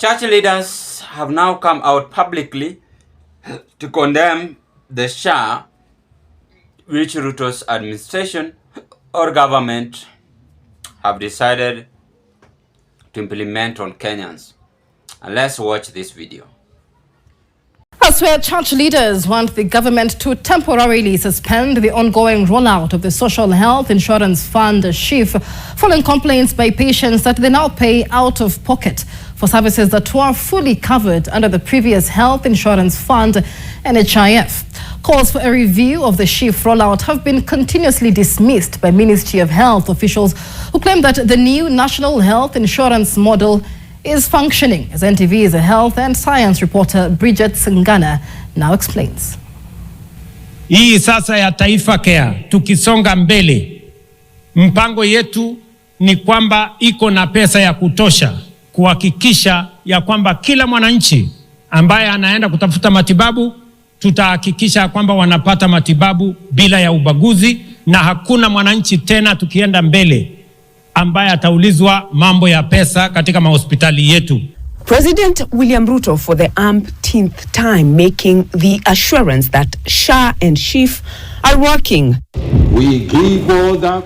Church leaders have now come out publicly to condemn the SHA, which Ruto's administration or government have decided to implement on Kenyans. And let's watch this video. Elsewhere, church leaders want the government to temporarily suspend the ongoing rollout of the Social Health Insurance Fund, SHA, following complaints by patients that they now pay out of pocket for services that were fully covered under the previous Health Insurance Fund, NHIF. Calls for a review of the SHA rollout have been continuously dismissed by Ministry of Health officials who claim that the new National Health Insurance model is functioning. As NTV's health and science reporter Bridget Singana now explains. Hii sasa ya Taifa Care, tukisonga mbele, mpango yetu ni kwamba iko na pesa ya kutosha kuhakikisha ya kwamba kila mwananchi ambaye anaenda kutafuta matibabu, tutahakikisha kwamba wanapata matibabu bila ya ubaguzi, na hakuna mwananchi tena tukienda mbele ambaye ataulizwa mambo ya pesa katika mahospitali yetu. President William Ruto for the umpteenth time making the assurance that SHA and SHIF are working. We give all that.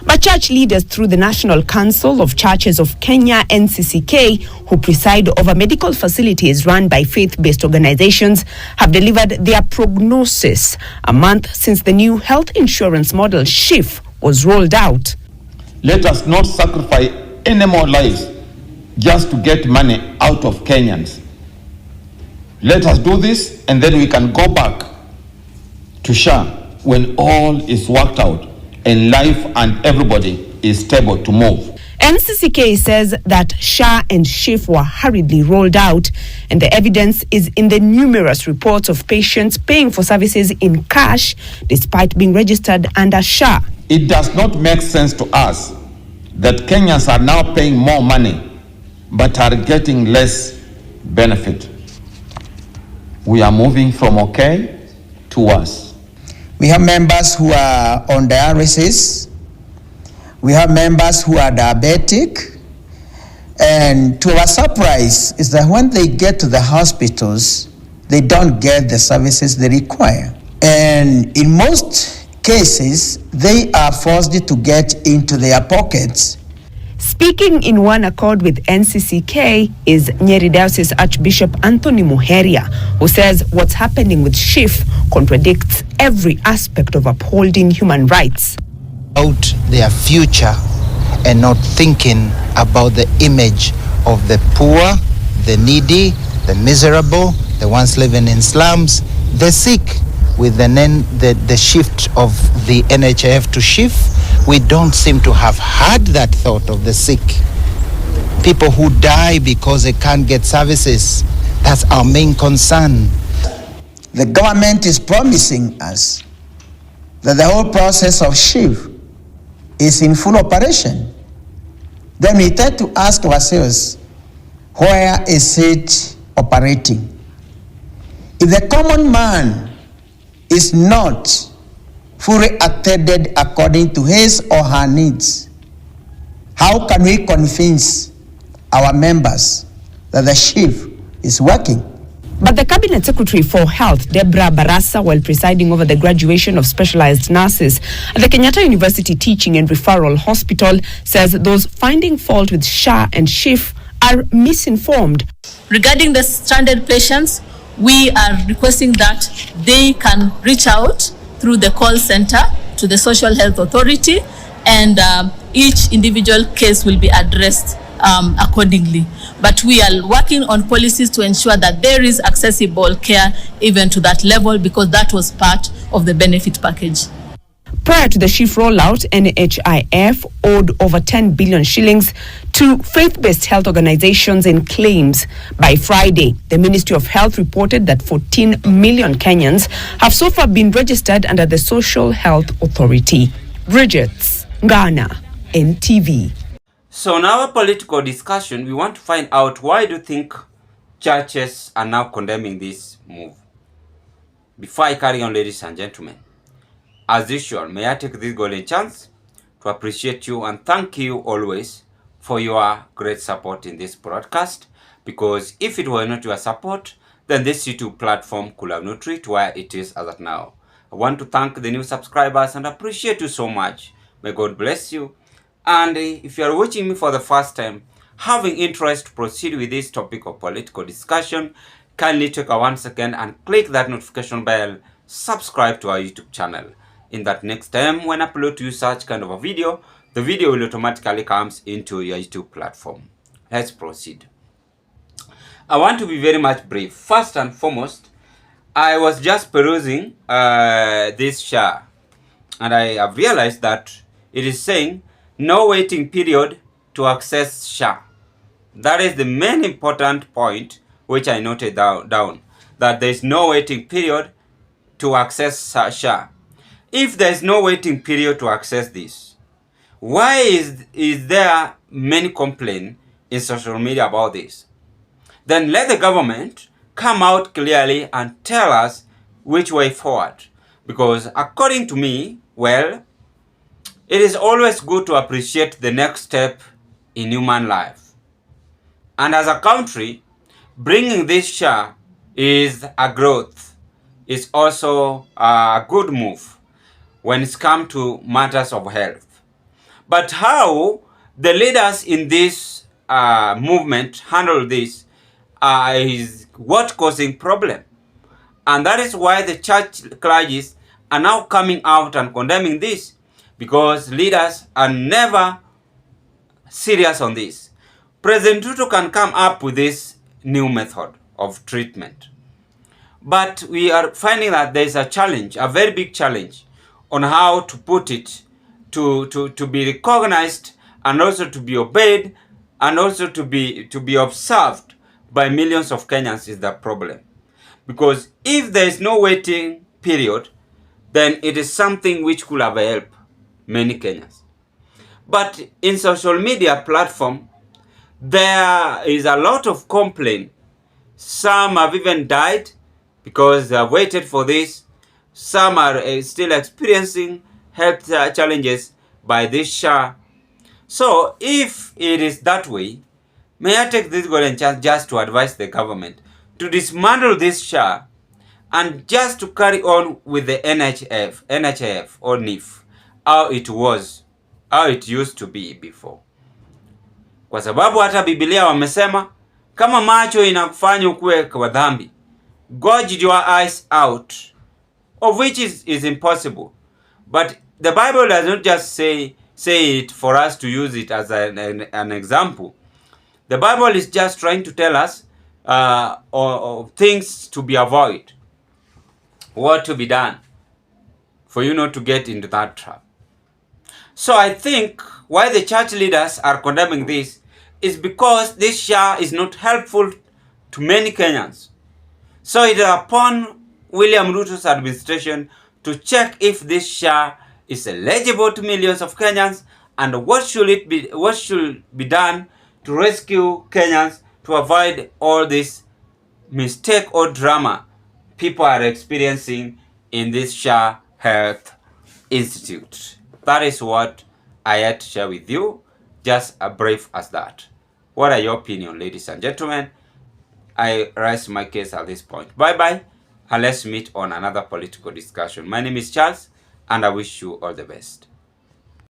But church leaders through the National Council of Churches of Kenya, NCCK, who preside over medical facilities run by faith-based organizations, have delivered their prognosis a month since the new health insurance model SHIF was rolled out. Let us not sacrifice any more lives just to get money out of Kenyans. Let us do this, and then we can go back to SHA when all is worked out and life and everybody is stable to move. NCCK says that SHA and SHIF were hurriedly rolled out, and the evidence is in the numerous reports of patients paying for services in cash despite being registered under SHA. It does not make sense to us that Kenyans are now paying more money but are getting less benefit. We are moving from okay to worse. We have members who are on dialysis. We have members who are diabetic. And to our surprise is that when they get to the hospitals, they don't get the services they require. And in most cases, they are forced to get into their pockets. Speaking in one accord with NCCK is Nyeri Diocese Archbishop Anthony Muheria, who says what's happening with SHIF contradicts every aspect of upholding human rights. About their future and not thinking about the image of the poor, the needy, the miserable, the ones living in slums, the sick. With the shift of the NHIF to SHIF, we don't seem to have had that thought of the sick. People who die because they can't get services. That's our main concern. The government is promising us that the whole process of SHIF is in full operation. Then we tend to ask ourselves, where is it operating? If the common man is not fully attended according to his or her needs, how can we convince our members that the SHIF is working? But the Cabinet Secretary for Health, Deborah Barasa, while presiding over the graduation of specialized nurses at the Kenyatta University Teaching and Referral Hospital, says those finding fault with SHA and SHIF are misinformed. Regarding the stranded patients, we are requesting that they can reach out through the call center to the Social Health Authority, and each individual case will be addressed accordingly. But we are working on policies to ensure that there is accessible care even to that level, because that was part of the benefit package. Prior to the SHIF rollout, NHIF owed over 10 billion shillings to faith-based health organizations in claims. By Friday, the Ministry of Health reported that 14 million Kenyans have so far been registered under the Social Health Authority. Bridget, Ghana, NTV. So in our political discussion, we want to find out, why do you think churches are now condemning this move? Before I carry on, ladies and gentlemen, as usual, may I take this golden chance to appreciate you and thank you always for your great support in this broadcast. because if it were not your support, then this YouTube platform could have not reached where it is as of now. I want to thank the new subscribers and appreciate you so much. May God bless you. And if you are watching me for the first time, having interest to proceed with this topic of political discussion, kindly take a 1 second and click that notification bell, subscribe to our YouTube channel. In that next time when I upload to you such kind of a video, the video will automatically comes into your YouTube platform. Let's proceed. I want to be very much brief. First and foremost, I was just perusing this SHA, and I have realized that it is saying no waiting period to access SHA. That is the main important point which I noted down, that there is no waiting period to access SHA. If there is no waiting period to access this, why is there many complaints in social media about this? Then let the government come out clearly and tell us which way forward. Because according to me, well, it is always good to appreciate the next step in human life. And as a country, bringing this SHA is a growth. It's also a good move when it's come to matters of health. But how the leaders in this movement handle this is what causing problem. And that is why the church clergies are now coming out and condemning this, because leaders are never serious on this. President Ruto can come up with this new method of treatment. But we are finding that there is a challenge, a very big challenge, on how to put it to be recognized and also to be obeyed and also to be observed by millions of Kenyans is the problem. Because if there is no waiting period, then it is something which could have helped many Kenyans. But in social media platform, there is a lot of complaint. Some have even died because they have waited for this. Some are still experiencing health challenges by this SHA. So if it is that way, may I take this golden chance just to advise the government to dismantle this SHA and just to carry on with the NHIF or NIF, how it used to be before. Kwa sababu hata Biblia wamesema kama macho inakufanya ukue kwa dhambi, gouge your eyes out, of which is impossible. But the Bible does not just say it for us to use it as an example. The Bible is just trying to tell us of things to be avoided, what to be done, for you not to get into that trap. So I think why the church leaders are condemning this is because this SHA is not helpful to many Kenyans. So it is upon William Ruto's administration to check if this SHA is eligible to millions of Kenyans and what should be done to rescue Kenyans to avoid all this mistake or drama people are experiencing in this SHA Health Institute. That is what I had to share with you, just a brief as that. What are your opinions, ladies and gentlemen? I rest my case at this point. Bye-bye, and let's meet on another political discussion. My name is Charles, and I wish you all the best.